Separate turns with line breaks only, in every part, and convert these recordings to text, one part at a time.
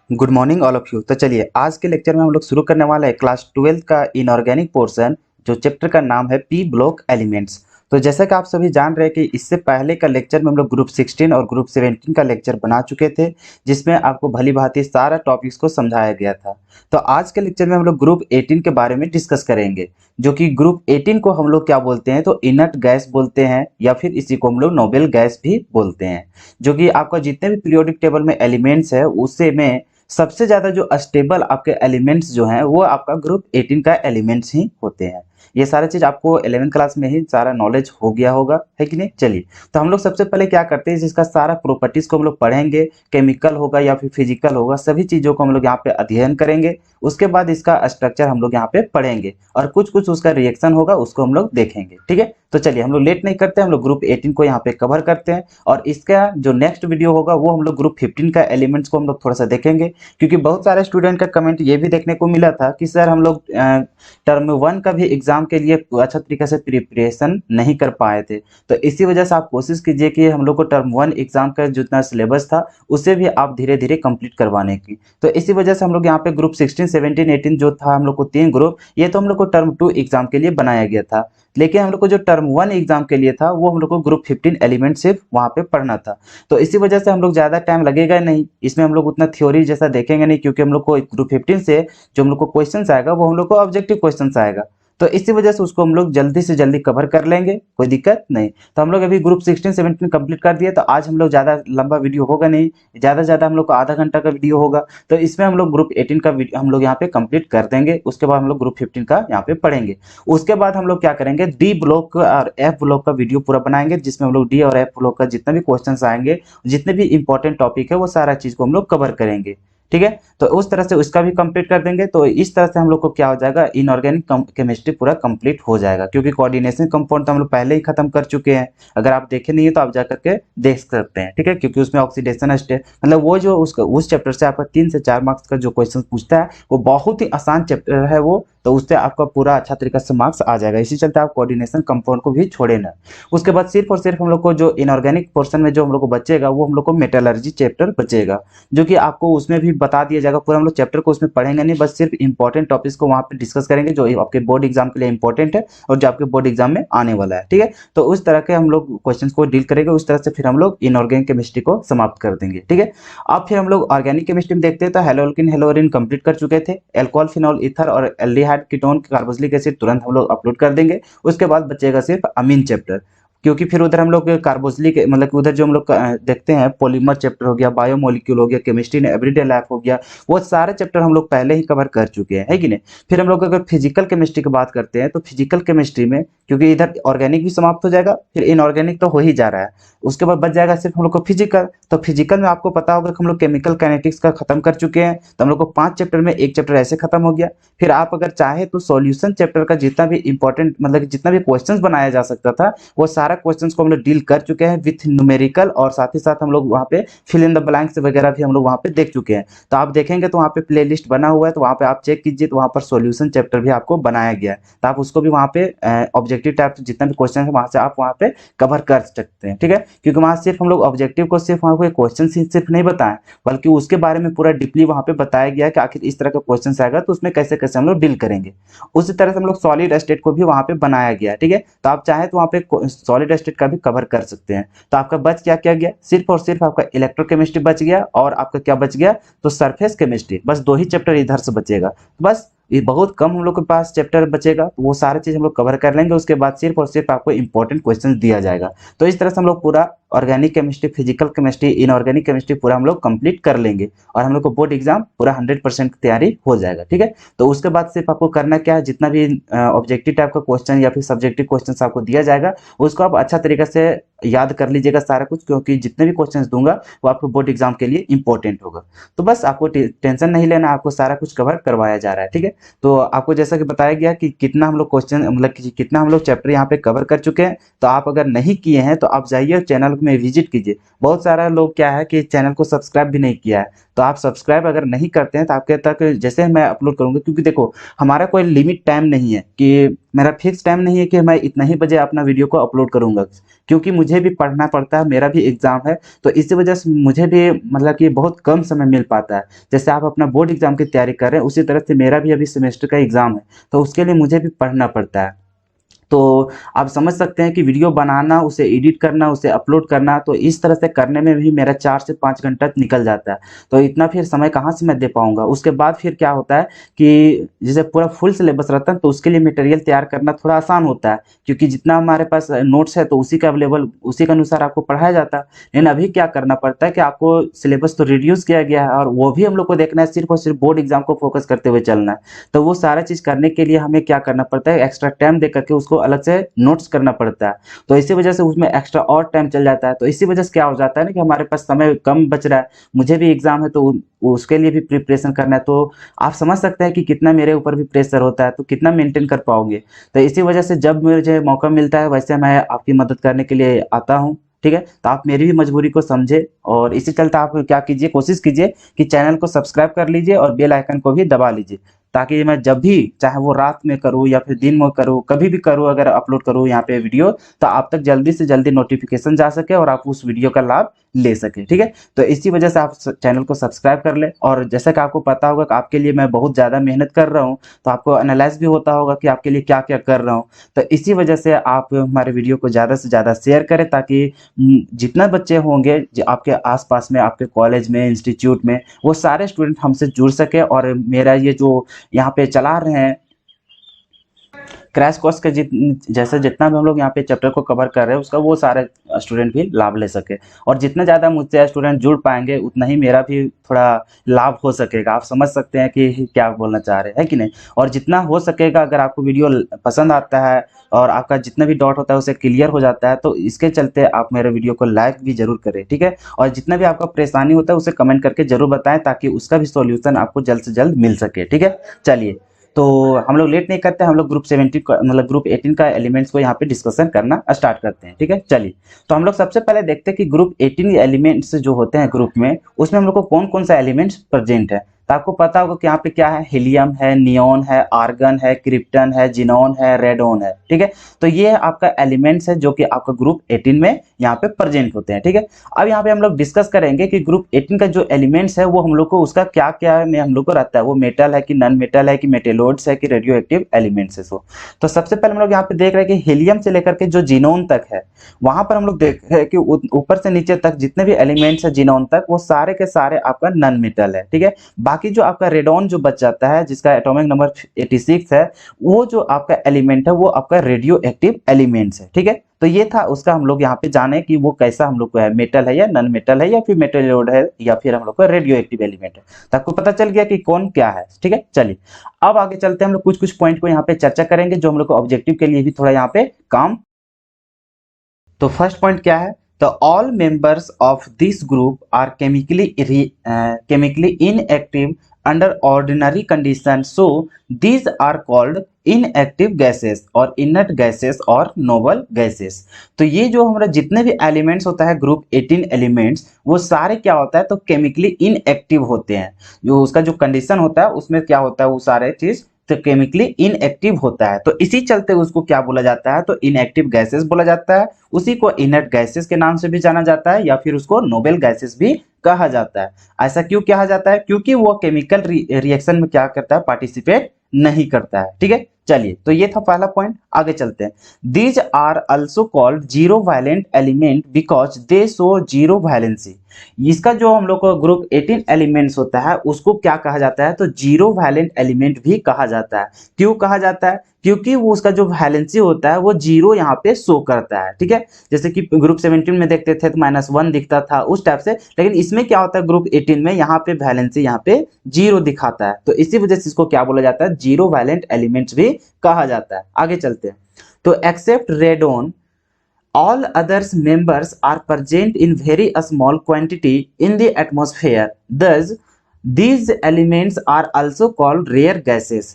Good morning all of you. तो चलिए आज के लेक्चर में हम लोग शुरू करने वाले हैं क्लास 12 का इनऑर्गेनिक पोर्शन, जो चैप्टर का नाम है पी ब्लॉक एलिमेंट्स। तो जैसा कि आप सभी जान रहे हैं कि इससे पहले का लेक्चर में हम लोग ग्रुप 16 और ग्रुप 17 का लेक्चर बना चुके थे, जिसमें आपको भली भांति सारा टॉपिक्स को समझाया गया था। तो आज के लेक्चर में हम लोग ग्रुप 18 के बारे में डिस्कस करेंगे, जो कि ग्रुप 18 को हम लोग क्या बोलते हैं तो इनर्ट गैस बोलते हैं, या फिर इसी को हम लोग नोबेल गैस भी बोलते हैं। जो कि आपका जितने भी पीरियोडिक टेबल में एलिमेंट्स है उससे में सबसे ज्यादा जो स्टेबल आपके एलिमेंट्स जो हैं वो आपका ग्रुप 18 का एलिमेंट्स ही होते हैं। ये सारा चीज आपको 11th क्लास में ही सारा नॉलेज हो गया होगा, है कि नहीं। चलिए, तो हम लोग सबसे पहले क्या करते हैं, जिसका सारा प्रॉपर्टीज को हम लोग पढ़ेंगे, केमिकल होगा या फिर फिजिकल होगा, सभी चीजों को हम लोग यहाँ पे अध्ययन करेंगे। उसके बाद इसका स्ट्रक्चर हम लोग यहाँ पे पढ़ेंगे और कुछ कुछ उसका रिएक्शन होगा उसको हम लोग देखेंगे। ठीक है, तो चलिए हम लोग लेट नहीं करते, हम लोग ग्रुप 18 को यहाँ पे कवर करते हैं। और इसका जो नेक्स्ट वीडियो होगा वो हम लोग ग्रुप 15 का एलिमेंट्स को हम लोग थोड़ा सा देखेंगे, क्योंकि बहुत सारे स्टूडेंट का कमेंट ये भी देखने को मिला था कि सर हम लोग टर्म 1 का भी एग्जाम के लिए अच्छा तरीके से प्रिपरेशन नहीं कर पाए थे। तो इसी वजह से आप कोशिश कीजिए कि हम लोग को टर्म 1 एग्जाम का जितना सिलेबस था उसे भी आप धीरे धीरे कंप्लीट करवाने की। तो इसी वजह से हम लोग यहाँ पे ग्रुप 16, 17, 18 जो था हम लोग को 3 ग्रुप, ये तो हम लोग को टर्म 2 एग्जाम के लिए बनाया गया था। लेकिन हम लोग को जो टर्म 1 एग्जाम के लिए था वो हम लोग को ग्रुप 15 एलिमेंट सिर्फ वहाँ पे पढ़ना था। तो इसी वजह से हम लोग ज़्यादा टाइम लगेगा नहीं, इसमें हम लोग उतना थ्योरी जैसा देखेंगे नहीं, क्योंकि हम लोग को ग्रुप 15 से जो हम लोग को क्वेश्चन आएगा वो हम लोग को ऑब्जेक्टिव क्वेश्चन आएगा। तो इसी वजह से उसको हम लोग जल्दी से जल्दी कवर कर लेंगे, कोई दिक्कत नहीं। तो हम लोग अभी ग्रुप 16, 17 कंप्लीट कर दिए, तो आज हम लोग ज़्यादा लंबा वीडियो होगा नहीं, ज़्यादा से ज़्यादा हम लोग को आधा घंटा का वीडियो होगा। तो इसमें हम लोग ग्रुप 18 का हम लोग यहाँ पे कंप्लीट कर देंगे। उसके बाद हम लोग ग्रुप 15 का यहाँ पे पढ़ेंगे। उसके बाद हम लोग क्या करेंगे, डी ब्लॉक और एफ ब्लॉक का वीडियो पूरा बनाएंगे, जिसमें हम लोग डी और एफ ब्लॉक का जितना भी क्वेश्चन आएंगे, जितने भी इंपॉर्टेंट टॉपिक है वो सारा चीज को हम लोग कवर करेंगे। ठीक है, तो उस तरह से उसका भी कंप्लीट कर देंगे। तो इस तरह से हम लोग को क्या हो जाएगा, इनऑर्गेनिक केमिस्ट्री पूरा कंप्लीट हो जाएगा, क्योंकि कोऑर्डिनेशन कंपाउंड तो हम लोग पहले ही खत्म कर चुके हैं। अगर आप देखे नहीं है तो आप जाकर के देख सकते हैं। ठीक है, क्योंकि उसमें ऑक्सीडेशन स्टेट मतलब वो जो उस चैप्टर से आपका 3 से 4 मार्क्स का जो क्वेश्चन पूछता है वो बहुत ही आसान चैप्टर है वो, तो उससे आपका पूरा अच्छा तरीके से मार्क्स आ जाएगा। इसी चलते आप कोऑर्डिनेशन कंपाउंड को भी छोड़े ना। उसके बाद सिर्फ और सिर्फ हम लोग को जो इनऑर्गेनिक पोर्शन में जो हम लोग को बचेगा वो हम लोग को मेटलर्जी चैप्टर बचेगा, जो कि आपको उसमें भी बता दिया जाएगा। पूरा हम लोग चैप्टर को उसमें पढ़ेंगे नहीं, बस सिर्फ इंपॉर्टेंट टॉपिक्स को वहाँ पे डिस्कस करेंगे जो आपके बोर्ड एग्जाम के लिए इंपॉर्टेंट है और जो आपके बोर्ड एग्जाम में आने वाला है। ठीक है, तो उस तरह के हम लोग क्वेश्चन को डील करेंगे, उस तरह से फिर हम लोग इनऑर्गेनिक केमिस्ट्री को समाप्त कर देंगे। ठीक है, अब फिर हम लोग ऑर्गेनिक केमिस्ट्री में देखते हैं। तो हेलोल्किन हेलोरिन कंप्लीट कर चुके थे, एल्कोहल फिनॉल ईथर और एल्डिहाइड कीटोन कार्बोक्सिलिक एसिड तुरंत हम लोग अपलोड कर देंगे। उसके बाद बचेगा सिर्फ अमीन चैप्टर, क्योंकि फिर उधर हम लोग कार्बोक्सिलिक मतलब कि उधर जो हम लोग देखते हैं पॉलीमर चैप्टर हो गया, बायोमोलिक्यूल हो गया, केमिस्ट्री ने एवरीडे लाइफ हो गया, वो सारे चैप्टर हम लोग पहले ही कवर कर चुके हैं, है कि नहीं। फिर हम लोग अगर फिजिकल केमिस्ट्री की बात करते हैं तो फिजिकल केमिस्ट्री में क्योंकि इधर ऑर्गेनिक भी समाप्त हो जाएगा, फिर इनऑर्गेनिक तो हो ही जा रहा है, उसके बाद बच जाएगा सिर्फ हम लोग को फिजिकल। तो फिजिकल में आपको पता होगा कि हम लोग केमिकल काइनेटिक्स का खत्म कर चुके हैं, तो हम लोग को 5 चैप्टर में एक चैप्टर ऐसे खत्म हो गया। फिर आप अगर चाहे तो सॉल्यूशन चैप्टर का जितना भी इंपॉर्टेंट मतलब कि जितना भी क्वेश्चंस बनाया जा सकता था वो सारा क्वेश्चंस को हम लोग डील कर चुके हैं विथ न्यूमेरिकल, और साथ ही साथ हम लोग वहाँ पे फिल इन द ब्लैंक्स वगैरह भी हम लोग वहाँ पे देख चुके हैं। तो आप देखेंगे तो वहाँ पे प्ले लिस्ट बना हुआ है, तो वहाँ पे आप चेक कीजिए, तो वहाँ पर सॉल्यूशन चैप्टर भी आपको बनाया गया है, तो आप उसको भी वहाँ पे ऑब्जेक्टिव टाइप जितना भी क्वेश्चन है वहाँ से आप वहाँ पे कवर कर सकते हैं। ठीक है, क्योंकि वहाँ सिर्फ हम लोग ऑब्जेक्टिव को सिर्फ वहाँ पे क्वेश्चन सिर्फ नहीं बताएं, बल्कि उसके बारे में पूरा डीपली वहाँ पे बताया गया है कि आखिर इस तरह का क्वेश्चन आएगा तो उसमें कैसे कैसे हम लोग डील करेंगे। उसी तरह से हम लोग सॉलिड स्टेट को भी वहाँ पे बनाया गया है। ठीक है, तो आप चाहे तो वहाँ पे सॉलिड स्टेट का भी कवर कर सकते हैं। तो आपका बच क्या गया, सिर्फ और सिर्फ आपका इलेक्ट्रोकेमिस्ट्री बच गया, और आपका क्या बच गया तो सरफेस केमिस्ट्री, बस 2 ही चैप्टर इधर से बचेगा। बस ये बहुत कम हम लोग के पास चैप्टर बचेगा, तो वो सारे चीज हम लोग कवर कर लेंगे। उसके बाद सिर्फ और सिर्फ आपको इंपॉर्टेंट क्वेश्चन दिया जाएगा। तो इस तरह से हम लोग पूरा organic chemistry, physical chemistry, inorganic chemistry पूरा हम लोग कंप्लीट कर लेंगे, और हम लोग को बोर्ड एग्जाम पूरा 100% की तैयारी हो जाएगा। ठीक है, तो उसके बाद सिर्फ आपको करना क्या है, जितना भी ऑब्जेक्टिव टाइप का क्वेश्चन या फिर सब्जेक्टिव क्वेश्चन आपको दिया जाएगा उसको आप अच्छा तरीके से याद कर लीजिएगा सारा कुछ, क्योंकि जितने भी क्वेश्चन दूंगा वो आपको बोर्ड एग्जाम के लिए इंपॉर्टेंट होगा। तो बस आपको टेंशन नहीं लेना, आपको सारा कुछ कवर करवाया जा रहा है। ठीक है, तो आपको जैसा कि बताया गया कि कितना हम लोग क्वेश्चन मतलब कि कितना हम लोग चैप्टर यहाँ पे कवर कर चुके हैं। तो आप अगर नहीं किए हैं तो आप जाइए चैनल में विजिट कीजिए। बहुत सारा लोग क्या है कि चैनल को सब्सक्राइब भी नहीं किया है, तो आप सब्सक्राइब अगर नहीं करते हैं तो आपके तक जैसे मैं अपलोड करूँगा, क्योंकि देखो हमारा कोई लिमिट टाइम नहीं है कि मेरा फिक्स टाइम नहीं है कि मैं इतना ही बजे अपना वीडियो को अपलोड करूँगा, क्योंकि मुझे भी पढ़ना पड़ता है, मेरा भी एग्ज़ाम है। तो इसी वजह से मुझे भी मतलब कि बहुत कम समय मिल पाता है। जैसे आप अपना बोर्ड एग्ज़ाम की तैयारी कर रहे हैं, उसी तरह से मेरा भी अभी सेमेस्टर का एग्ज़ाम है, तो उसके लिए मुझे भी पढ़ना पड़ता है। तो आप समझ सकते हैं कि वीडियो बनाना, उसे एडिट करना, उसे अपलोड करना, तो इस तरह से करने में भी मेरा 4 से 5 घंटा निकल जाता है। तो इतना फिर समय कहाँ से मैं दे पाऊँगा? उसके बाद फिर क्या होता है कि जैसे पूरा फुल सिलेबस रहता है, तो उसके लिए मटेरियल तैयार करना थोड़ा आसान होता है, क्योंकि जितना हमारे पास नोट्स है तो उसी का अवेलेबल, उसी के अनुसार आपको पढ़ाया जाता है। लेकिन अभी क्या करना पड़ता है कि आपको सिलेबस तो रिड्यूस किया गया है, और वो भी हम लोग को देखना है, सिर्फ़ और सिर्फ़ बोर्ड एग्ज़ाम को फ़ोकस करते हुए चलना है। तो वो सारा चीज़ करने के लिए हमें क्या करना पड़ता है, एक्स्ट्रा टाइम दे करके उसको अलग से नोट्स करना पड़ता है। तो इसी वजह से उसमें एक्स्ट्रा और टाइम चल जाता है। तो इसी वजह से क्या हो जाता है ना कि हमारे पास समय कम बच रहा है। मुझे भी एग्ज़ाम है, तो उसके लिए भी प्रिपरेशन करना है। तो आप समझ सकते हैं कि कितना मेरे ऊपर भी प्रेशर होता है, तो कितना मेंटेन कर पाओगे। तो इसी वजह से जब मुझे मौका मिलता है, वैसे मैं आपकी मदद करने के लिए आता हूँ, ठीक है? तो आप मेरी भी मजबूरी को समझें, और इसी चलते आप क्या कीजिए, कोशिश कीजिए कि चैनल को सब्सक्राइब कर लीजिए और बेल आइकन को भी दबा लीजिए, ताकि मैं जब भी, चाहे वो रात में करूँ या फिर दिन में करूँ, कभी भी करूँ, अगर अपलोड करूँ यहाँ पे वीडियो, तो आप तक जल्दी से जल्दी नोटिफिकेशन जा सके और आप उस वीडियो का लाभ ले सके, ठीक है? तो इसी वजह से आप चैनल को सब्सक्राइब कर लें। और जैसा कि आपको पता होगा कि आपके लिए मैं बहुत ज़्यादा मेहनत कर रहा हूँ, तो आपको एनालाइज भी होता होगा कि आपके लिए क्या क्या कर रहा हूँ। तो इसी वजह से आप हमारे वीडियो को ज़्यादा से ज़्यादा शेयर करें, ताकि जितना बच्चे होंगे आपके आसपास में, आपके कॉलेज में, इंस्टीट्यूट में, वो सारे स्टूडेंट हमसे जुड़ सके। और मेरा ये जो यहाँ पे चला रहे हैं क्रैश कोर्स के जैसे जितना भी हम लोग यहाँ पे चैप्टर को कवर कर रहे हैं, उसका वो सारे स्टूडेंट भी लाभ ले सके। और जितना ज़्यादा मुझसे स्टूडेंट जुड़ पाएंगे, उतना ही मेरा भी थोड़ा लाभ हो सकेगा। आप समझ सकते हैं कि क्या बोलना चाह रहे हैं कि नहीं? और जितना हो सकेगा, अगर आपको वीडियो पसंद आता है और आपका जितना भी डाउट होता है उसे क्लियर हो जाता है, तो इसके चलते आप मेरे वीडियो को लाइक भी जरूर करें, ठीक है? और जितना भी आपका परेशानी होता है उसे कमेंट करके जरूर बताएं, ताकि उसका भी सॉल्यूशन आपको जल्द से जल्द मिल सके, ठीक है? चलिए, तो हम लोग लेट नहीं करते, हम लोग ग्रुप 17 का मतलब ग्रुप 18 का एलिमेंट्स को यहाँ पे डिस्कशन करना स्टार्ट करते हैं, ठीक है? चलिए, तो हम लोग सबसे पहले देखते हैं कि ग्रुप 18 एलिमेंट्स जो होते हैं ग्रुप में, उसमें हम लोग को कौन कौन सा एलिमेंट्स प्रेजेंट है। तो आपको पता होगा कि यहाँ पे क्या है, हीलियम है, नियोन है, आर्गन है, क्रिप्टन है, जिनोन है, रेडोन है, ठीक है? तो ये आपका एलिमेंट्स है जो कि आपका ग्रुप 18 में यहाँ पे प्रेजेंट होते हैं, ठीक है? अब यहाँ पे हम लोग डिस्कस करेंगे कि ग्रुप 18 का जो एलिमेंट्स है वो हम लोग को उसका क्या क्या में हम लोग को रहता है, वो मेटल है कि नॉन मेटल है कि मेटेलोइड्स है कि रेडियो एक्टिव एलिमेंट्स है। तो सबसे पहले हम लोग यहाँ पे देख रहे हैं कि हीलियम से लेकर के जो जिनोन तक है, वहां पर हम लोग देख रहे हैं कि ऊपर से नीचे तक जितने भी एलिमेंट्स है जिनोन तक, वो सारे के सारे आपका नॉन मेटल है, ठीक है? बाकी जो आपका रेडोन जो बच जाता है, जिसका एटॉमिक नंबर 86 है, वो जो आपका एलिमेंट है वो आपका रेडियो एक्टिव एलिमेंट्स है, ठीक है? तो ये था उसका, हम लोग यहाँ पे जाने कि वो कैसा हम लोग को है, मेटल है या नॉन मेटल है या फिर मेटेलोइड है या फिर हम लोग का रेडियो एक्टिव एलिमेंट है। तो आपको पता चल गया कि कौन क्या है, ठीक है? चलिए, अब आगे चलते हैं, हम लोग कुछ कुछ पॉइंट को यहाँ पे चर्चा करेंगे जो हम लोग को ऑब्जेक्टिव के लिए भी थोड़ा यहाँ पे काम। तो फर्स्ट पॉइंट क्या है, तो all members of this group are chemically inactive under ordinary condition, so these are called inactive gases और इनर्ट गैसेस और नोबल गैसेस। तो ये जो हमारा जितने भी एलिमेंट्स होता है ग्रुप 18 एलिमेंट्स, वो सारे क्या होता है, तो केमिकली इनएक्टिव होते हैं। जो उसका जो कंडीशन होता है उसमें क्या होता है, वो सारे चीज तो केमिकली इनएक्टिव होता है। तो इसी चलते उसको क्या बोला जाता है, तो इनएक्टिव गैसेस बोला जाता है। उसी को इनर्ट गैसेस के नाम से भी जाना जाता है, या फिर उसको नोबेल गैसेस भी कहा जाता है। ऐसा क्यों कहा जाता है, क्योंकि वो केमिकल रिएक्शन में क्या करता है, पार्टिसिपेट नहीं करता है, ठीक है? चलिए, तो ये था पहला पॉइंट। आगे चलते हैं। These are also called zero valent element because they show zero valency. इसका जो हम लोग को ग्रुप 18 एलिमेंट्स होता है उसको क्या कहा जाता है, तो जीरो वायलेंट एलिमेंट भी कहा जाता है। क्यों कहा जाता है, क्योंकि वो उसका जो वैलेंसी होता है वो जीरो यहाँ पे शो करता है, ठीक है? जैसे कि ग्रुप 17 में देखते थे तो -1 दिखता था उस टाइप से, लेकिन इसमें क्या होता है, ग्रुप 18 में यहाँ पे वैलेंसी यहाँ पे जीरो दिखाता है। तो इसी वजह से इसको क्या बोला जाता है, जीरो वैलेंट एलिमेंट्स भी कहा जाता है। आगे चलते हैं। तो except radon, all others members are present in very small quantity in the atmosphere. Thus, these elements are also called rare gases.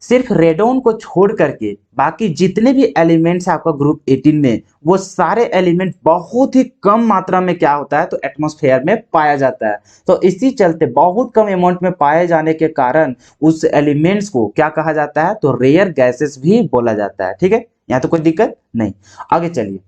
सिर्फ रेडोन को छोड़ करके बाकी जितने भी एलिमेंट्स है आपका ग्रुप 18 में, वो सारे एलिमेंट बहुत ही कम मात्रा में क्या होता है तो एटमॉस्फेयर में पाया जाता है। तो इसी चलते बहुत कम अमाउंट में पाए जाने के कारण उस एलिमेंट्स को क्या कहा जाता है तो रेयर गैसेस भी बोला जाता है। ठीक है, यहाँ तो कोई दिक्कत नहीं। आगे चलिए,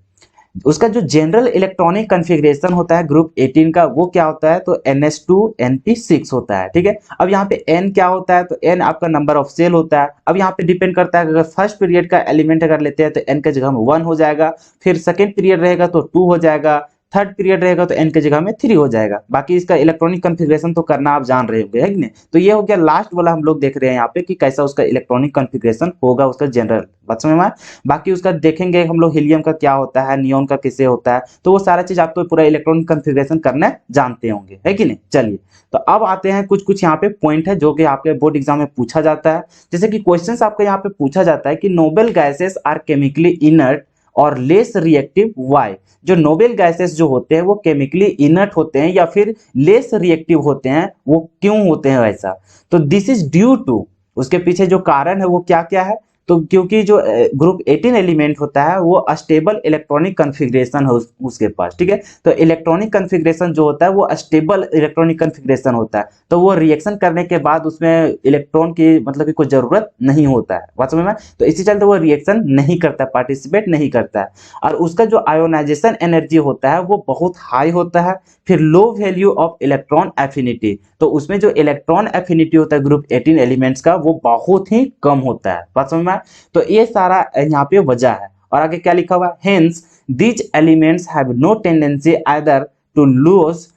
उसका जो जनरल इलेक्ट्रॉनिक कॉन्फ़िगरेशन होता है ग्रुप 18 का, वो क्या होता है तो NH2Np6 होता है। ठीक है, अब यहाँ पे N क्या होता है तो N आपका नंबर ऑफ सेल होता है। अब यहाँ पे डिपेंड करता है, अगर फर्स्ट पीरियड का एलिमेंट अगर लेते हैं तो N के जगह में 1 हो जाएगा, फिर सेकेंड पीरियड रहेगा तो 2 हो जाएगा, थर्ड पीरियड रहेगा तो N के जगह में 3 हो जाएगा। बाकी इसका इलेक्ट्रॉनिक कॉन्फ़िगरेशन तो करना आप जान रहे होंगे, है कि नहीं। तो ये हो गया लास्ट वाला, हम लोग देख रहे हैं यहाँ पे कि कैसा उसका इलेक्ट्रॉनिक कॉन्फ़िगरेशन होगा, उसका जनरल। बात समझ में आया? बाकी उसका देखेंगे हम लोग हीलियम का क्या होता है, नियोन का किसे होता है, तो वो सारा चीज आपको पूरा इलेक्ट्रॉनिक कॉन्फ़िगरेशन करना जानते होंगे, है कि नहीं। चलिए, तो अब आते हैं कुछ कुछ यहाँ पे पॉइंट है जो कि आपके बोर्ड एग्जाम में पूछा जाता है। जैसे कि क्वेश्चन आपका यहाँ पे पूछा जाता है कि noble gases are chemically inert और लेस रिएक्टिव वाई। जो नोबेल गैसेस जो होते हैं वो केमिकली इनर्ट होते हैं या फिर लेस रिएक्टिव होते हैं, वो क्यों होते हैं वैसा। तो दिस इज ड्यू टू, उसके पीछे जो कारण है वो क्या क्या है, तो क्योंकि जो ग्रुप 18 एलिमेंट होता है वो स्टेबल इलेक्ट्रॉनिक कॉन्फ़िगरेशन है उसके पास। ठीक है, तो इलेक्ट्रॉनिक कॉन्फ़िगरेशन जो होता है वो स्टेबल इलेक्ट्रॉनिक कॉन्फ़िगरेशन होता है, तो वो रिएक्शन करने के बाद उसमें इलेक्ट्रॉन की मतलब कि कोई जरूरत नहीं होता है। बात समझ में? तो इसी चलते वो रिएक्शन नहीं करता, पार्टिसिपेट नहीं करता है। और उसका जो आयोनाइजेशन एनर्जी होता है वो बहुत हाई होता है। फिर low value of electron affinity, तो उसमें जो इलेक्ट्रॉन एफिनिटी होता है ग्रुप 18 एलिमेंट्स का वो बहुत ही कम होता है। बात समझ में? तो ये सारा यहाँ पे वजह है। और आगे क्या लिखा हुआ है, hence these elements have no tendency either to lose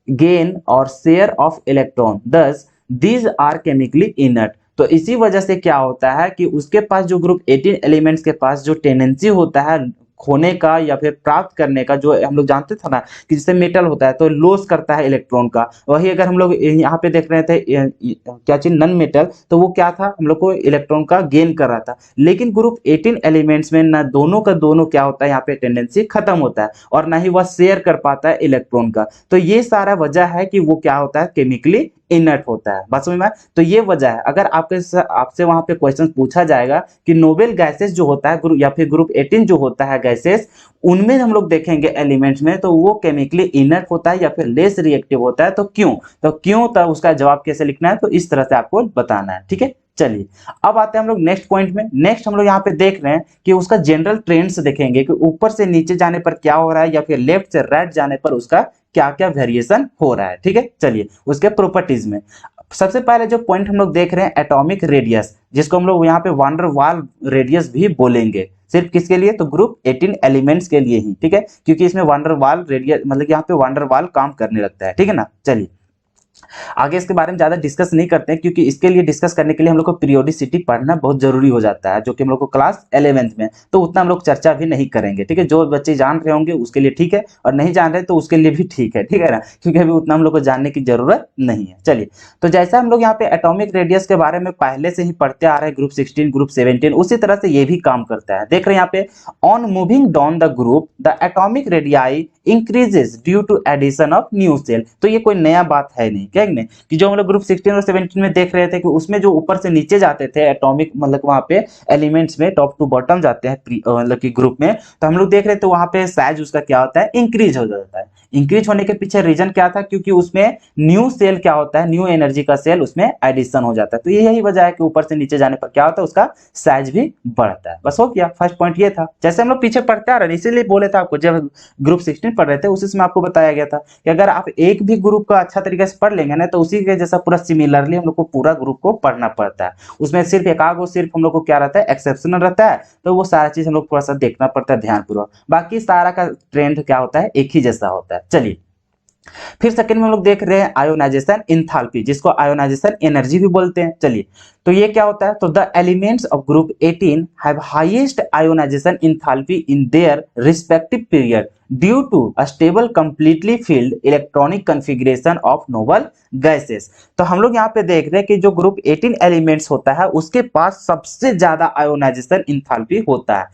gain और share of electron, thus these are chemically inert. तो इसी वजह से क्या होता है कि उसके पास जो ग्रुप 18 एलिमेंट्स के पास जो टेंडेंसी होता है खोने का या फिर प्राप्त करने का, जो हम लोग जानते थे ना कि जैसे मेटल होता है तो लॉस करता है इलेक्ट्रॉन का, वही अगर हम लोग यहाँ पे देख रहे थे क्या चीज नन मेटल, तो वो क्या था हम लोग को इलेक्ट्रॉन का गेन कर रहा था। लेकिन ग्रुप 18 एलिमेंट्स में ना दोनों का दोनों क्या होता है यहाँ पे टेंडेंसी खत्म होता है और ना ही वह शेयर कर पाता है इलेक्ट्रॉन का। तो ये सारा वजह है कि वो क्या होता है केमिकली इनर्ट होता है। बात समझ में? तो ये वजह है। अगर आपसे वहां पे क्वेश्चन पूछा जाएगा कि नोबेल गैसेस जो होता है या फिर ग्रुप 18 जो होता है गैसेस, उनमें हम लोग देखेंगे एलिमेंट्स में तो वो केमिकली इनर्ट होता है या फिर लेस रिएक्टिव होता है, तो क्यों, तो उसका जवाब कैसे लिखना है तो इस तरह से आपको बताना है। ठीक है, चलिए अब आते हैं हम लोग नेक्स्ट पॉइंट में। नेक्स्ट हम लोग यहाँ पे देख रहे हैं कि उसका जनरल ट्रेंड्स देखेंगे कि ऊपर से नीचे जाने पर क्या हो रहा है या फिर लेफ्ट से राइट जाने पर उसका क्या क्या वेरिएशन हो रहा है। ठीक है, चलिए उसके प्रॉपर्टीज में सबसे पहले जो पॉइंट हम लोग देख रहे हैं एटॉमिक रेडियस, जिसको हम लोग यहाँ पे वांडर वाल रेडियस भी बोलेंगे। सिर्फ किसके लिए तो ग्रुप 18 एलिमेंट्स के लिए ही। ठीक है, क्योंकि इसमें वांडर वाल रेडियस मतलब यहाँ पे वांडर वाल काम करने लगता है। ठीक है ना, चलिए आगे इसके बारे में ज्यादा डिस्कस नहीं करते हैं, क्योंकि इसके लिए डिस्कस करने के लिए हम लोग को पीरियोडिसिटी पढ़ना बहुत जरूरी हो जाता है, जो कि हम लोग को क्लास 11th में, तो उतना हम लोग चर्चा भी नहीं करेंगे। ठीक है, जो बच्चे जान रहे होंगे उसके लिए ठीक है, और नहीं जान रहे तो उसके लिए भी ठीक है ना, क्योंकि अभी उतना हम लोग को जानने की जरूरत नहीं है। चलिए, तो जैसा हम लोग यहाँ पे एटॉमिक रेडियस के बारे में पहले से ही पढ़ते आ रहे हैं ग्रुप 16 ग्रुप 17, उसी तरह से ये भी काम करता है। देख रहे हैं यहाँ पे, on moving down the group the atomic radii increases due to addition of new shell. तो ये कोई नया बात है नहीं, क्या नहीं, कि जो हम लोग ग्रुप 16 और 17 में देख रहे थे कि उसमें जो ऊपर से नीचे जाते थे एटॉमिक मतलब वहां पे एलिमेंट्स में टॉप टू बॉटम जाते हैं मतलब कि ग्रुप में, तो हम लोग देख रहे थे वहां पे साइज उसका क्या होता है इंक्रीज हो जाता है। इंक्रीज होने के पीछे रीजन क्या था, क्योंकि उसमें न्यू सेल क्या होता है, न्यू एनर्जी का सेल उसमें एडिशन हो जाता है। तो यही वजह है कि ऊपर से नीचे जाने पर क्या होता है उसका साइज भी बढ़ता है। बस हो गया, फर्स्ट पॉइंट ये था। जैसे हम लोग पीछे पढ़ते आ रहे हैं, इसीलिए बोले थे आपको, जब ग्रुप 16 पढ़ रहे थे उसी समय आपको बताया गया था कि अगर आप एक भी ग्रुप का अच्छा तरीके से पढ़ लेंगे ना, तो उसी के जैसा पूरा सिमिलरली हम लोग को पूरा ग्रुप को पढ़ना पड़ता है। उसमें सिर्फ एकागो सिर्फ हम लोग को क्या रहता है एक्सेप्शनल रहता है, तो वो सारा चीज हम लोग थोड़ा सा देखना पड़ता है ध्यानपूर्वक। बाकी सारा का ट्रेंड क्या होता है एक ही जैसा होता है। चलिए फिर सेकंड में हम लोग देख रहे हैं आयोनाइजेशन इंथैल्पी, जिसको आयोनाइजेशन एनर्जी भी बोलते हैं। चलिए, तो ये क्या होता है, तो the elements of group 18 have highest ionisation enthalpy in their respective period due to a stable completely filled electronic configuration of noble gases. तो हम लोग यहाँ पे देख रहे हैं कि जो ग्रुप 18 एलिमेंट्स होता है उसके पास सबसे ज्यादा आयोनाइजेशन इंथैल्पी होता है।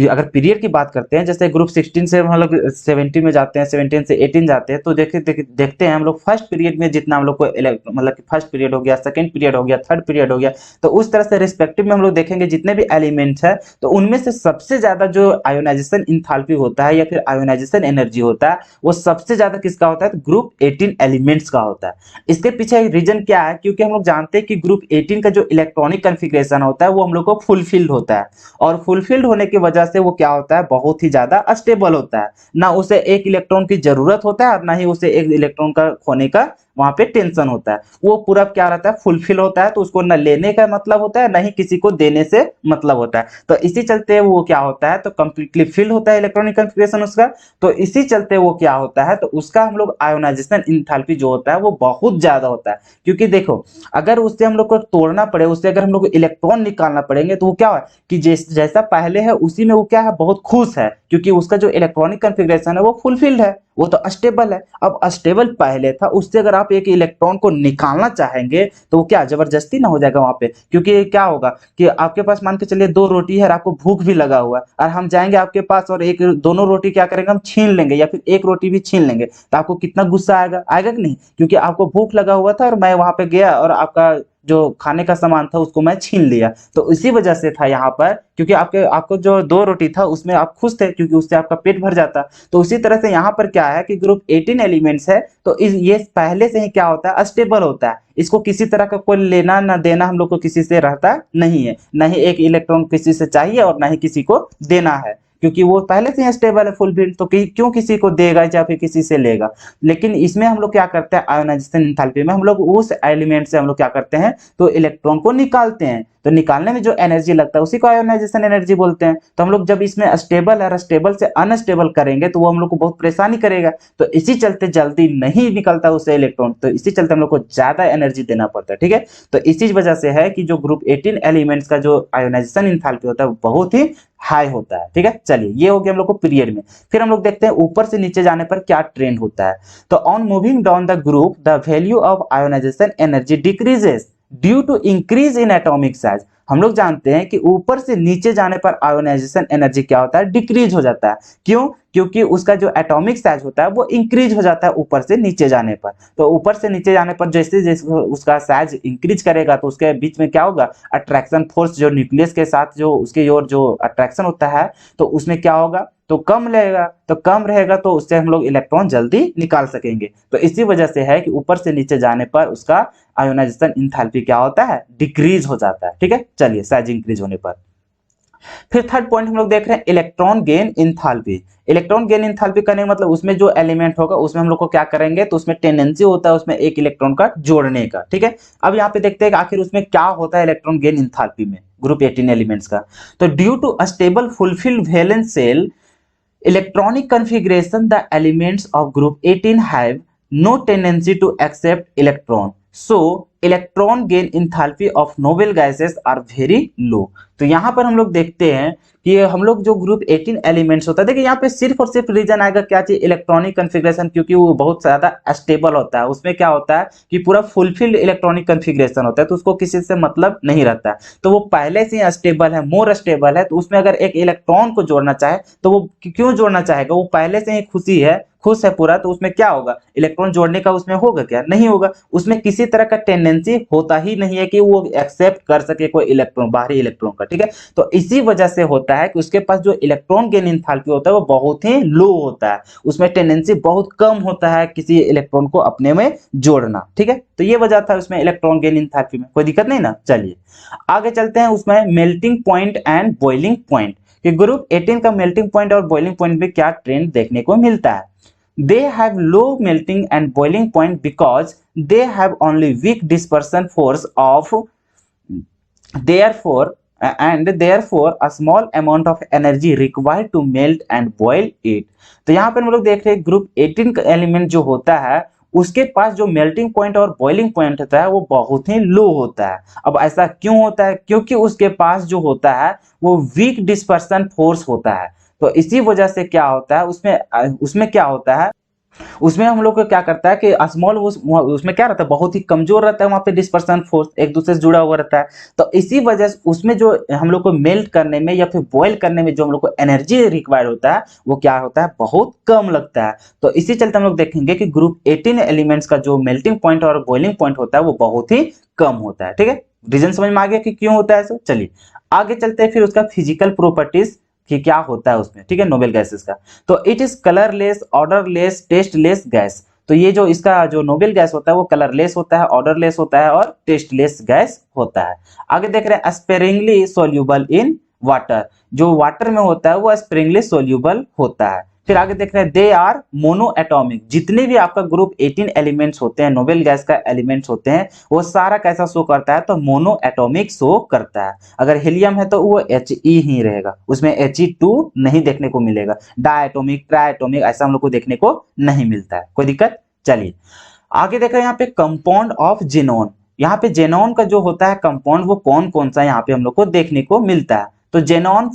अगर पीरियड की बात करते हैं, जैसे ग्रुप 16 से हम लोग 17 में जाते हैं, 17 से 18 जाते हैं, तो देखते हैं हम लोग फर्स्ट पीरियड में जितना हम लोग को मतलब कि फर्स्ट पीरियड हो गया, सेकंड पीरियड हो गया, थर्ड पीरियड हो गया। तो उस तरह से रिस्पेक्टिव में हम लोग देखेंगे जितने भी एलिमेंट्स है तो उनमें से सबसे ज्यादा जो आयोनाइजेशन इंथैल्पी होता है या फिर आयोनाइजेशन एनर्जी होता है वो सबसे ज्यादा किसका होता है, तो ग्रुप 18 एलिमेंट्स का होता है। इसके पीछे रीजन क्या है, क्योंकि हम लोग जानते हैं कि ग्रुप 18 का जो इलेक्ट्रॉनिक कॉन्फ़िगरेशन होता है वो हम लोग को फुलफिल्ड होता है, और फुलफिल्ड होने की वजह से वो क्या होता है, बहुत ही ज्यादा स्टेबल होता है। ना उसे एक इलेक्ट्रॉन की जरूरत होता है और ना ही उसे एक इलेक्ट्रॉन का खोने का वहां पे टेंशन होता है। वो पूरा क्या रहता है, फुलफिल होता है, तो उसको ना लेने का मतलब होता है ना ही किसी को देने से मतलब होता है। तो इसी चलते वो क्या होता है, तो कंप्लीटली फिल होता है इलेक्ट्रॉनिक कॉन्फ़िगरेशन उसका। तो इसी चलते वो क्या होता है, तो उसका हम लोग आयोनाइजेशन इंथैल्पी जो होता है वो बहुत ज्यादा होता है। क्योंकि देखो अगर उससे हम लोग को तोड़ना पड़े, उससे अगर हम लोग को इलेक्ट्रॉन निकालना पड़ेंगे तो वो क्या है कि जैसा पहले है उसी में वो क्या है, बहुत खुश है, क्योंकि उसका जो इलेक्ट्रॉनिक कॉन्फ़िगरेशन है वो फुलफिल्ड है, वो तो स्टेबल है। अब स्टेबल पहले था, उससे अगर आप एक इलेक्ट्रॉन को निकालना चाहेंगे तो वो क्या जबरदस्ती ना हो जाएगा वहां पे। क्योंकि क्या होगा कि आपके पास मान के चलिए 2 रोटी है और आपको भूख भी लगा हुआ है, और हम जाएंगे आपके पास और एक दोनों रोटी क्या करेंगे, हम छीन लेंगे या फिर एक रोटी भी छीन लेंगे, तो आपको कितना गुस्सा आएगा, आएगा कि नहीं? क्योंकि आपको भूख लगा हुआ था और मैं वहां पे गया और आपका जो खाने का सामान था उसको मैं छीन लिया। तो इसी वजह से था यहाँ पर, क्योंकि आपको जो 2 रोटी था उसमें आप खुश थे क्योंकि उससे आपका पेट भर जाता। तो उसी तरह से यहाँ पर क्या है कि ग्रुप 18 एलिमेंट्स है, तो ये पहले से ही क्या होता है, स्टेबल होता है। इसको किसी तरह का कोई लेना ना देना हम लोग को किसी से रहता नहीं है, ना ही एक इलेक्ट्रॉन किसी से चाहिए और ना ही किसी को देना है, क्योंकि वो पहले से ही स्टेबल है फुलफिल्ड। तो क्यों किसी को देगा या फिर किसी से लेगा। लेकिन इसमें हम लोग क्या करते हैं, आयोनाइजेशन एंथैल्पी में हम लोग उस एलिमेंट से हम लोग क्या करते हैं, तो इलेक्ट्रॉन को निकालते हैं। तो निकालने में जो एनर्जी लगता है उसी को आयोनाइजेशन एनर्जी बोलते हैं। तो हम लोग जब इसमें स्टेबल है, स्टेबल से अनस्टेबल करेंगे तो वो हम लोग को बहुत परेशानी करेगा। तो इसी चलते जल्दी नहीं निकलता उससे इलेक्ट्रॉन, तो इसी चलते हम लोग को ज्यादा एनर्जी देना पड़ता है। ठीक है, तो इसी वजह से है कि जो ग्रुप 18 एलिमेंट्स का जो आयोनाइजेशन इंथैल्पी होता है वो बहुत ही हाई होता है। ठीक है, चलिए ये हो गया हम लोग को पीरियड में। फिर हम लोग देखते हैं ऊपर से नीचे जाने पर क्या ट्रेंड होता है। तो on moving down the group the value of ionisation energy decreases due to increase in atomic size. हम लोग जानते हैं कि ऊपर से नीचे जाने पर आयोनाइजेशन एनर्जी क्या होता है, डिक्रीज हो जाता है। क्यों? क्योंकि उसका जो एटॉमिक साइज होता है वो इंक्रीज हो जाता है ऊपर से नीचे जाने पर। तो ऊपर से नीचे जाने पर जैसे जैसे उसका साइज इंक्रीज करेगा तो उसके बीच में क्या होगा, अट्रैक्शन फोर्स जो न्यूक्लियस के साथ जो उसके ओर जो अट्रैक्शन होता है तो उसमें क्या होगा, तो कम रहेगा। तो कम रहेगा तो उससे हम लोग इलेक्ट्रॉन जल्दी निकाल सकेंगे। तो इसी वजह से है कि ऊपर से नीचे जाने पर उसका आयोनाइजेशन इंथैल्पी क्या होता है, डिक्रीज हो जाता है। ठीक है, चलिए साइज इंक्रीज होने पर। फिर थर्ड पॉइंट हम लोग देख रहे हैं electron gain enthalpy. Electron gain enthalpy करने का मतलब उसमें जो एलिमेंट होगा उसमें हम लोग को क्या करेंगे, तो उसमें टेंडेंसी होता है उसमें एक इलेक्ट्रॉन का जोड़ने का। ठीक है, अब यहाँ पे देखते हैं कि आखिर उसमें क्या होता है इलेक्ट्रॉन गेन इंथैल्पी में ग्रुप 18 एलिमेंट्स का। तो due to a stable fulfilled valence shell electronic configuration, the elements of group 18 have no tendency to accept electron, so electron gain enthalpy of noble gases are very low। तो यहाँ पर हम लोग देखते हैं कि हम लोग जो ग्रुप 18 एलिमेंट्स होता है, देखिए यहाँ पे सिर्फ और सिर्फ रीजन आएगा क्या चाहिए, इलेक्ट्रॉनिक कॉन्फ़िगरेशन, क्योंकि वो बहुत ज्यादा स्टेबल होता है। उसमें क्या होता है कि पूरा फुलफिल्ड इलेक्ट्रॉनिक कॉन्फ़िगरेशन होता है, तो उसको किसी से मतलब नहीं रहता है। तो वो पहले से ही स्टेबल है, मोर स्टेबल है, तो उसमें अगर एक इलेक्ट्रॉन को जोड़ना चाहे तो वो क्यों जोड़ना चाहेगा, वो पहले से ही खुश है पूरा, तो उसमें क्या होगा, इलेक्ट्रॉन जोड़ने का उसमें होगा क्या, नहीं होगा। उसमें किसी तरह का टेंडेंसी होता ही नहीं है कि वो एक्सेप्ट कर सके कोई इलेक्ट्रॉन, बाहरी इलेक्ट्रॉन का। ठीक है, तो इसी वजह से होता है कि उसके पास जो इलेक्ट्रॉन गेन इंथैल्पी होता है वो बहुत ही लो होता है, उसमें टेंडेंसी बहुत कम होता है किसी इलेक्ट्रॉन को अपने में जोड़ना। ठीक है, तो ये वजह था उसमें इलेक्ट्रॉन गेन इंथैल्पी में, कोई दिक्कत नहीं ना। चलिए आगे चलते हैं, उसमें melting point and boiling point कि ग्रुप 18 का मेल्टिंग पॉइंट और बॉइलिंग पॉइंट में क्या ट्रेंड देखने को मिलता है। They have low melting and boiling point because they have only weak dispersion force of therefore therefore a small amount of energy required to melt and boil it। तो यहाँ पर हम लोग देख रहे हैं ग्रुप 18 का एलिमेंट जो होता है उसके पास जो मेल्टिंग पॉइंट और बॉइलिंग पॉइंट होता है वो बहुत ही लो होता है। अब ऐसा क्यों होता है, क्योंकि उसके पास जो होता है वो वीक डिस्पर्सन फोर्स होता है। तो इसी वजह से क्या होता है, उसमें क्या होता है, उसमें हम लोग को क्या करता है कि स्मॉल उसमें क्या रहता है, बहुत ही कमजोर रहता है, वहां पे डिस्पर्सन फोर्स एक दूसरे से जुड़ा हुआ रहता है। तो इसी वजह से उसमें जो हम लोग को मेल्ट करने में या फिर बॉयल करने में जो हम लोग को एनर्जी रिक्वायर्ड होता है वो क्या होता है, बहुत कम लगता है। तो इसी चलते हम लोग देखेंगे कि ग्रुप 18 एलिमेंट्स का जो मेल्टिंग पॉइंट और बॉइलिंग पॉइंट होता है वो बहुत ही कम होता है। ठीक है, रीजन समझ में आ गया कि क्यों होता है ऐसा। चलिए आगे चलते हैं फिर उसका फिजिकल प्रॉपर्टीज कि क्या होता है उसमें, ठीक है, नोबेल गैसेस का। तो it is colourless, odourless, tasteless gas. तो ये जो इसका जो नोबेल गैस होता है वो कलरलेस होता है, ऑर्डरलेस होता है और टेस्टलेस गैस होता है। आगे देख रहे हैं स्पेरिंगली सोल्यूबल इन वाटर। जो वाटर में होता है वो स्प्रिंगली सोल्यूबल होता है। फिर आगे देख रहे हैं दे आर मोनो एटॉमिक। जितने भी आपका ग्रुप 18 एलिमेंट्स होते हैं, नोबेल गैस का एलिमेंट्स होते हैं, वो सारा कैसा शो करता है, तो मोनो एटॉमिक शो करता है। अगर हीलियम है तो वो He ही रहेगा, उसमें He2 नहीं देखने को मिलेगा। डायटोमिक, ट्राइटोमिक ऐसा हम लोग को देखने को नहीं मिलता है। कोई दिक्कत। चलिए आगे देख रहे हैं यहाँ पे कंपाउंड ऑफ जेनॉन। यहाँ पे जेनॉन का जो होता है कंपाउंड वो कौन कौन सा यहाँ पे हम लोग को देखने को मिलता है। तो जेनॉन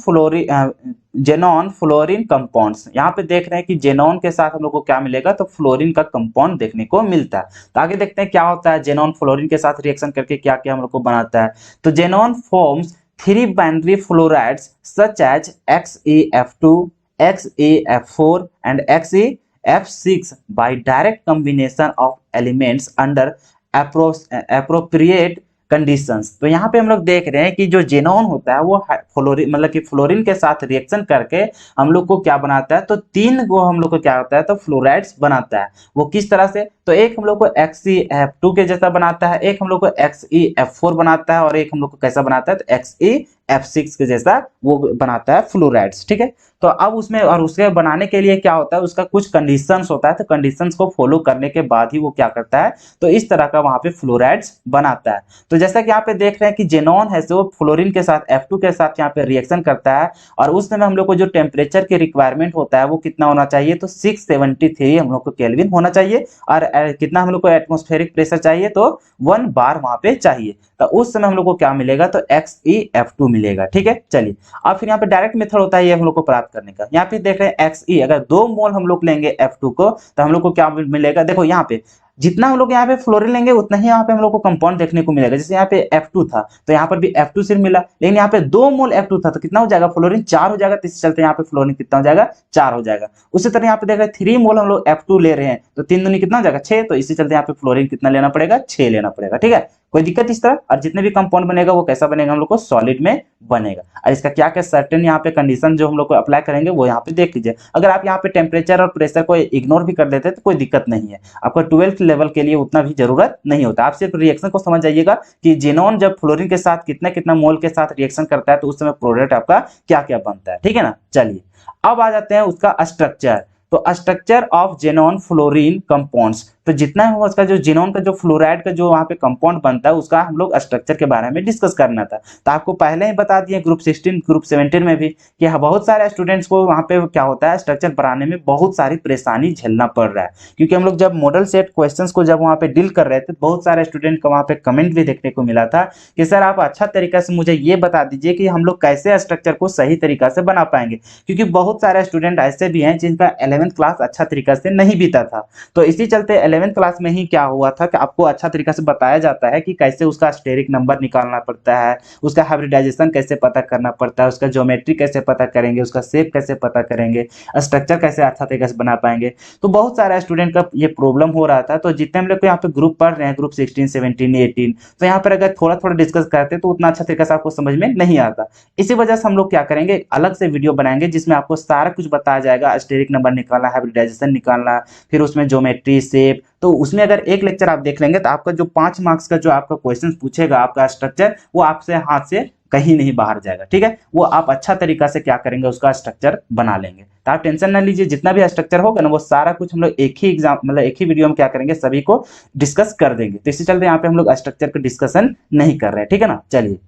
फ्लोरीन कंपाउंड्स, यहाँ पे देख रहे हैं कि जेनॉन के साथ हम लोग को क्या मिलेगा, तो फ्लोरीन का कंपाउंड देखने को मिलता है। तो आगे देखते हैं क्या होता है जेनॉन फ्लोरीन के साथ रिएक्शन करके क्या क्या हम लोग को बनाता है। तो xenon forms 3 binary fluorides such as XeF2, XeF4 and XeF6 by direct combination of elements under appropriate conditions. तो यहाँ पे हम लोग देख रहे हैं कि जो जेनॉन होता है वो फ्लोरीन मतलब कि फ्लोरीन के साथ रिएक्शन करके हम लोग को क्या बनाता है, तो 3 गो हम लोग को क्या होता है, तो फ्लोराइड्स बनाता है। वो किस तरह से, तो एक हम लोग को XeF2 के जैसा बनाता है, एक हम लोग को XeF4 बनाता है और एक हम लोग को कैसा बनाता है, तो XeF6 के जैसा वो बनाता है फ्लोराइड्स, ठीक है। तो अब उसमें और उसके बनाने के लिए क्या होता है, उसका कुछ कंडीशंस होता है, तो कंडीशंस को फॉलो करने के बाद ही वो क्या करता है, तो इस तरह का वहां पे फ्लोराइड्स बनाता है। तो जैसा कि यहाँ पे देख रहे हैं कि जेनॉन है जो फ्लोरीन के साथ F2 के साथ यहाँ पे रिएक्शन करता है और उस समय हम लोग को जो टेम्परेचर की रिक्वायरमेंट होता है वो कितना होना चाहिए, तो 673 हम लोग को केल्विन होना चाहिए और कितना हम लोग को एटमॉस्फेरिक प्रेशर चाहिए, तो 1 बार वहां पे चाहिए। तो उस समय हम लोग को क्या मिलेगा, तो XeF2 मिलेगा, ठीक है। चलिए अब फिर यहाँ पे डायरेक्ट मेथड होता है ये हम लोग को प्राप्त करने का। यहाँ पे देख रहे हैं Xe, अगर 2 मोल हम लोग लेंगे F2 को तो हम लोग को क्या मिलेगा, देखो यहाँ पे जितना हम लोग यहाँ पे फ्लोरीन लेंगे उतना ही यहाँ पे हम लोग को कंपाउंड देखने को मिलेगा। जैसे यहाँ पे F2 था तो यहाँ पर भी F2 सिर्फ मिला, लेकिन यहाँ पे 2 मोल F2 था तो कितना हो जाएगा, फ्लोरीन 4 हो जाएगा। तो इससे चलते यहाँ पे फ्लोरीन कितना हो जाएगा, 4 हो जाएगा। उसी तरह यहाँ पे देख रहे हैं 3 मोल हम लोग F2 ले रहे हैं तो 3 दूनी कितना हो जाएगा, 6। तो इसी चलते यहाँ पे फ्लोरीन कितना लेना पड़ेगा, 6 लेना पड़ेगा, ठीक है। कोई दिक्कत इस तरह। और जितने भी कंपाउंड बनेगा वो कैसा बनेगा, हम लोग को सॉलिड में बनेगा। और इसका क्या क्या सर्टेन यहाँ पे कंडीशन जो हम लोग को अप्लाई करेंगे वो यहाँ पे देख लीजिए। अगर आप यहाँ पे टेम्परेचर और प्रेशर को इग्नोर भी कर देते हैं तो कोई दिक्कत नहीं है, आपका 12th लेवल के लिए उतना भी जरूरत नहीं होता। आप सिर्फ रिएक्शन को समझ जाइएगा कि जेनॉन जब फ्लोरीन के साथ कितना कितना मोल के साथ रिएक्शन करता है तो उस समय प्रोडक्ट आपका क्या क्या बनता है, ठीक है ना। चलिए अब आ जाते हैं उसका स्ट्रक्चर। तो structure of xenon fluorine compounds, तो जितना है उसका जो जेनॉन का जो फ्लोराइड का जो वहां पे कंपाउंड बनता है उसका हम लोग स्ट्रक्चर के बारे में डिस्कस करना था। तो आपको पहले ही बता दिए ग्रुप 16 ग्रुप 17 में भी कि बहुत सारे स्टूडेंट्स को वहां पे क्या होता है, स्ट्रक्चर बनाने में बहुत सारी परेशानी झेलना पड़ रहा है। क्योंकि हम लोग जब मॉडल सेट क्वेश्चंस को जब वहां पे डील कर रहे थे बहुत सारे स्टूडेंट का वहां पे कमेंट भी देखने को मिला था कि सर आप अच्छा तरीका से मुझे ये बता दीजिए कि हम लोग कैसे स्ट्रक्चर को सही तरीका से बना पाएंगे। क्योंकि बहुत सारे स्टूडेंट ऐसे भी हैं जिनका 11th क्लास अच्छा तरीका से नहीं बीता था। तो इसी चलते 11th क्लास में ही क्या हुआ था कि आपको अच्छा तरीका से बताया जाता है कि कैसे उसका स्टेरिक नंबर निकालना पड़ता है, उसका हाइब्रिडाइजेशन कैसे पता करना पड़ता है, उसका ज्योमेट्री कैसे पता करेंगे, उसका शेप कैसे पता करेंगे, स्ट्रक्चर कैसे अच्छा तरीके से बना पाएंगे। तो बहुत सारे स्टूडेंट का ये प्रॉब्लम हो रहा था। तो जितने हम लोग यहाँ पे ग्रुप पढ़ रहे हैं ग्रुप 16 17 18, तो यहाँ पर अगर थोड़ा थोड़ा डिस्कस करते तो उतना अच्छा तरीका से आपको समझ में नहीं आता। इसी वजह से हम लोग क्या करेंगे, अलग से वीडियो बनाएंगे जिसमें आपको सारा कुछ बताया जाएगा, स्टेरिक नंबर निकालना, हाइब्रिडाइजेशन निकालना, फिर उसमें ज्योमेट्री, शेप। तो उसमें अगर एक लेक्चर आप देख लेंगे तो आपका जो 5 मार्क्स का जो आपका क्वेश्चन पूछेगा आपका स्ट्रक्चर, वो आपसे हाथ से कहीं नहीं बाहर जाएगा, ठीक है। वो आप अच्छा तरीका से क्या करेंगे, उसका स्ट्रक्चर बना लेंगे। तो आप टेंशन ना लीजिए, जितना भी स्ट्रक्चर होगा ना वो सारा कुछ हम लोग एक ही एग्जाम मतलब एक ही वीडियो में क्या करेंगे, सभी को डिस्कस कर देंगे। तो इसी चलते यहाँ पे हम लोग स्ट्रक्चर का डिस्कशन नहीं कर रहे हैं, ठीक है ना। चलिए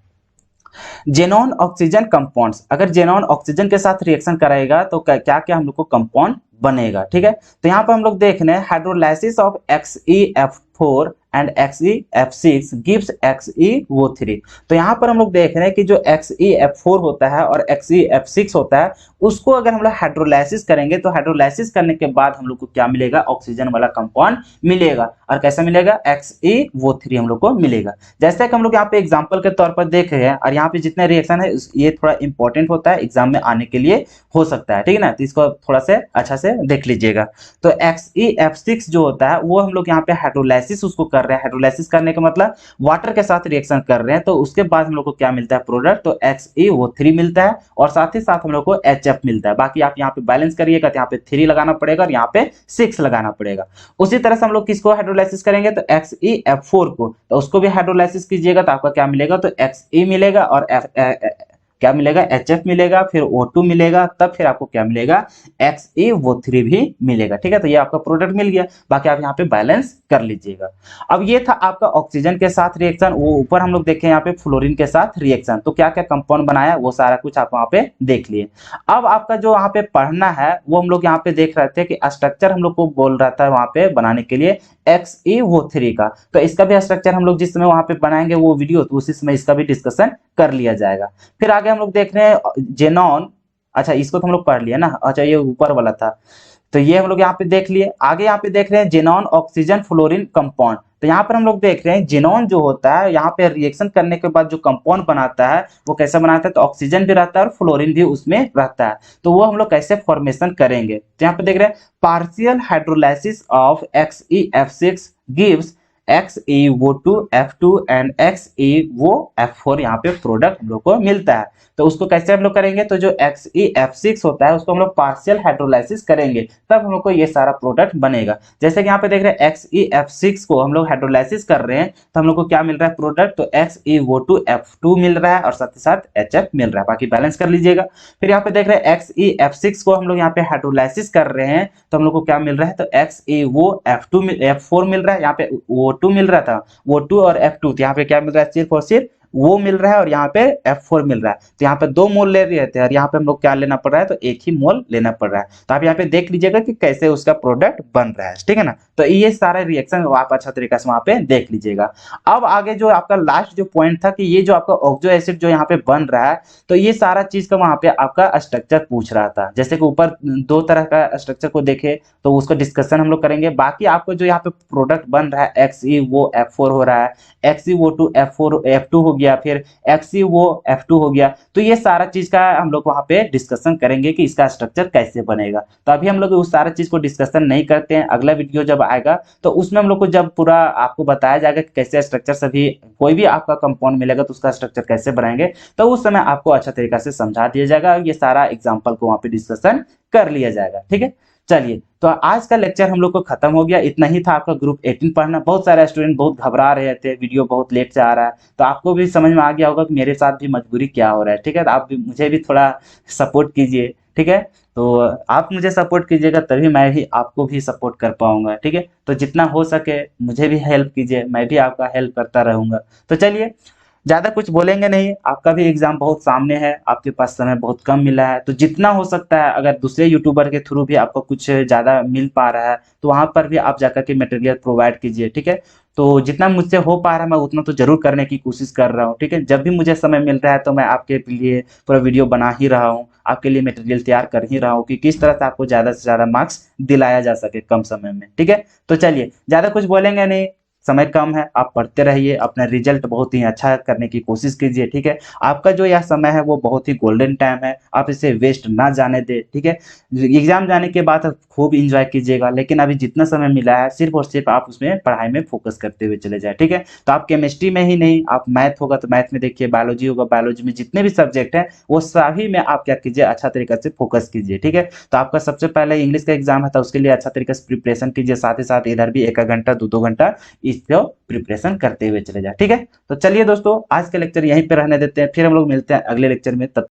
जेनॉन ऑक्सीजन कंपाउंड्स, अगर जेनॉन ऑक्सीजन के साथ रिएक्शन कराएगा तो क्या क्या हम लोग को कंपाउंड बनेगा, ठीक है। तो यहाँ पर हम लोग देख रहे हैं hydrolysis of XeF4 and XeF6 gives XeO3। तो यहाँ पर हम लोग देख रहे हैं कि जो XeF4 होता है और XeF6 होता है उसको अगर हम लोग हाइड्रोलाइसिस करेंगे तो हाइड्रोलाइसिस करने के बाद हम लोग को क्या मिलेगा, ऑक्सीजन वाला कंपाउंड मिलेगा। और कैसा मिलेगा, XeO3 हम लोग को मिलेगा। जैसे कि हम लोग यहाँ पे एग्जांपल के तौर पर देख रहे हैं और यहाँ पे जितने रिएक्शन है ये थोड़ा इंपॉर्टेंट होता है, एग्जाम में आने के लिए हो सकता है, ठीक है ना। तो इसको थोड़ा से अच्छा से देख लीजिएगा। तो XeF6 जो होता है वो हम लोग यहाँ पे हाइड्रोलाइसिस उसको कर रहे हैं, हाइड्रोलाइसिस करने का मतलब वाटर के साथ रिएक्शन कर रहे हैं, तो उसके बाद हम लोग को क्या मिलता है प्रोडक्ट, तो XeO3 मिलता है और साथ ही साथ हम लोग को HF मिलता है। बाकी आप यहाँ पे बैलेंस करिएगा तो यहाँ पे 3 लगाना पड़ेगा और यहाँ पे 6 लगाना पड़ेगा। उसी तरह से हम लोग किसको हाइड्रोलाइसिस करेंगे, तो XeF4 को, तो उसको भी हाइड्रोलाइसिस कीजिएगा तो आपका क्या मिलेगा, तो Xe मिलेगा और क्या मिलेगा, HF मिलेगा, फिर O2 मिलेगा, तब फिर आपको क्या मिलेगा, XeO3 भी मिलेगा। ठीक है, तो ये आपका प्रोडक्ट मिल गया। बाकी आप यहाँ पे बैलेंस कर लीजिएगा। अब ये था आपका ऑक्सीजन के साथ रिएक्शन, वो ऊपर हम लोग देखें यहाँ पे फ्लोरीन के साथ रिएक्शन, तो क्या क्या कंपाउंड बनाया वो सारा कुछ आप वहाँ पे देख लिए। अब आपका जो यहाँ पे पढ़ना है वो हम लोग यहाँ पे देख रहे थे कि स्ट्रक्चर हम लोग को बोल रहा था वहाँ पे बनाने के लिए XeO3 का, तो इसका भी स्ट्रक्चर हम लोग जिस समय वहाँ पे बनाएंगे वो वीडियो, तो उसी समय इसका भी डिस्कशन कर लिया जाएगा। फिर आगे हम लोग देख रहे हैं जेनॉन, अच्छा इसको तो हम लोग पढ़ लिया ना, अच्छा ये ऊपर वाला था, तो ये हम लोग यहाँ पे देख लिए। आगे यहाँ पे देख रहे हैं जेनॉन ऑक्सीजन फ्लोरीन कंपाउंड, तो यहाँ पर हम लोग देख रहे हैं जेनॉन जो होता है यहाँ पे रिएक्शन करने के बाद जो कंपाउंड बनाता है वो कैसे बनाता है, तो ऑक्सीजन भी रहता है और फ्लोरीन भी उसमें रहता है, तो वो हम लोग कैसे फॉर्मेशन करेंगे, तो यहाँ पे देख रहे हैं partial hydrolysis of XeF6 gives XeO2 F2 and XeOF4 यहाँ पे प्रोडक्ट हम लोग को मिलता है। तो उसको कैसे हम लोग करेंगे, तो जो XeF6 होता है उसको हम लोग पार्शियल हाइड्रोलाइसिस करेंगे, तब हम लोग को ये सारा प्रोडक्ट बनेगा। जैसे कि यहाँ पे देख रहे हैं XeF6 को हम लोग हाइड्रोलाइसिस कर रहे हैं तो हम लोग को क्या मिल रहा है प्रोडक्ट, तो XeO2 F2 मिल रहा है और साथ ही साथ HF मिल रहा है। बाकी बैलेंस कर लीजिएगा। फिर यहाँ पे देख रहे हैं XeF6 को हम लोग यहाँ पे हाइड्रोलाइसिस कर रहे हैं तो हम लोग को क्या मिल रहा है, तो XeOF2 F4 मिल रहा है, यहाँ पे O2 मिल रहा था, O2 और F2, तो यहाँ पे क्या मिल रहा है, सिर्फ और सिर्फ वो मिल रहा है और यहाँ पे F4 मिल रहा है, तो यहाँ पे 2 मोल ले रहे थे और यहाँ पे हम लोग क्या लेना पड़ रहा है, तो एक ही मोल लेना पड़ रहा है। तो आप यहाँ पे देख लीजिएगा कि कैसे उसका प्रोडक्ट बन रहा है, ठीक है ना। तो ये सारा रिएक्शन आप अच्छा तरीके से वहां पे देख लीजिएगा। अब आगे जो आपका लास्ट जो पॉइंट था कि ये जो आपका ऑक्सो एसिड जो यहाँ पे बन रहा है, तो ये सारा चीज का वहां पे आपका स्ट्रक्चर पूछ रहा था। जैसे कि ऊपर 2 तरह का स्ट्रक्चर को देखे तो उसका डिस्कशन हम लोग करेंगे। बाकी आपको जो यहाँ पे प्रोडक्ट बन रहा है XeO F4 हो रहा है, XeO2 F2 हो गया, फिर XeOF2 हो गया, तो ये सारा चीज का हम लोग वहां पे डिस्कशन करेंगे कि इसका स्ट्रक्चर कैसे बनेगा। तो अभी हम लोग उस सारा चीज को डिस्कशन नहीं करते हैं, अगला वीडियो जब आएगा तो उसमें हम लोग को जब पूरा आपको बताया जाएगा कि कैसे स्ट्रक्चर सभी कोई भी आपका कंपाउंड मिलेगा तो उसका स्ट्रक्चर कैसे बनाएंगे, तो उस समय आपको अच्छा तरीका से समझा दिया जाएगा और ये सारा एग्जाम्पल को वहां पे डिस्कशन कर लिया जाएगा। ठीक है, चलिए तो आज का लेक्चर हम लोग को खत्म हो गया। इतना ही था आपका ग्रुप 18 पढ़ना। बहुत सारे स्टूडेंट बहुत घबरा रहे थे, वीडियो बहुत लेट से आ रहा है, तो आपको भी समझ में आ गया होगा कि मेरे साथ भी मजबूरी क्या हो रहा है। ठीक है, तो आप भी मुझे भी थोड़ा सपोर्ट कीजिए। ठीक है, तो आप मुझे सपोर्ट कीजिएगा तभी मैं भी आपको भी सपोर्ट कर पाऊंगा। ठीक है, तो जितना हो सके मुझे भी हेल्प कीजिए, मैं भी आपका हेल्प करता रहूंगा। तो चलिए ज्यादा कुछ बोलेंगे नहीं, आपका भी एग्जाम बहुत सामने है, आपके पास समय बहुत कम मिला है, तो जितना हो सकता है अगर दूसरे यूट्यूबर के थ्रू भी आपको कुछ ज्यादा मिल पा रहा है तो वहां पर भी आप जाकर के मटेरियल प्रोवाइड कीजिए। ठीक है, तो जितना मुझसे हो पा रहा है मैं उतना तो जरूर करने की कोशिश कर रहा हूँ। ठीक है, जब भी मुझे समय मिल रहा है तो मैं आपके लिए पूरा वीडियो बना ही रहा हूँ, आपके लिए मटेरियल तैयार कर ही रहा हूँ कि किस तरह से आपको ज्यादा से ज्यादा मार्क्स दिलाया जा सके कम समय में। ठीक है, तो चलिए ज्यादा कुछ बोलेंगे नहीं, समय कम है, आप पढ़ते रहिए, अपना रिजल्ट बहुत ही अच्छा करने की कोशिश कीजिए। ठीक है, आपका जो यह समय है वो बहुत ही गोल्डन टाइम है, आप इसे वेस्ट ना जाने दे। ठीक है, एग्जाम जाने के बाद खूब इंजॉय कीजिएगा, लेकिन अभी जितना समय मिला है सिर्फ और सिर्फ आप उसमें पढ़ाई में फोकस करते हुए चले जाए। ठीक है, तो आप केमिस्ट्री में ही नहीं, आप मैथ होगा तो मैथ में देखिए, बायोलॉजी होगा बायोलॉजी में, जितने भी सब्जेक्ट हैं वो सभी में आप क्या कीजिए, अच्छा तरीके से फोकस कीजिए। ठीक है, तो आपका सबसे पहले इंग्लिश का एग्जाम है तो उसके लिए अच्छा तरीके से प्रिपरेशन कीजिए, साथ ही साथ इधर भी 1 घंटा 2 घंटा इसको प्रिपरेशन करते हुए चले जाए। ठीक है, तो चलिए दोस्तों आज का लेक्चर यहीं पे रहने देते हैं, फिर हम लोग मिलते हैं अगले लेक्चर में। तब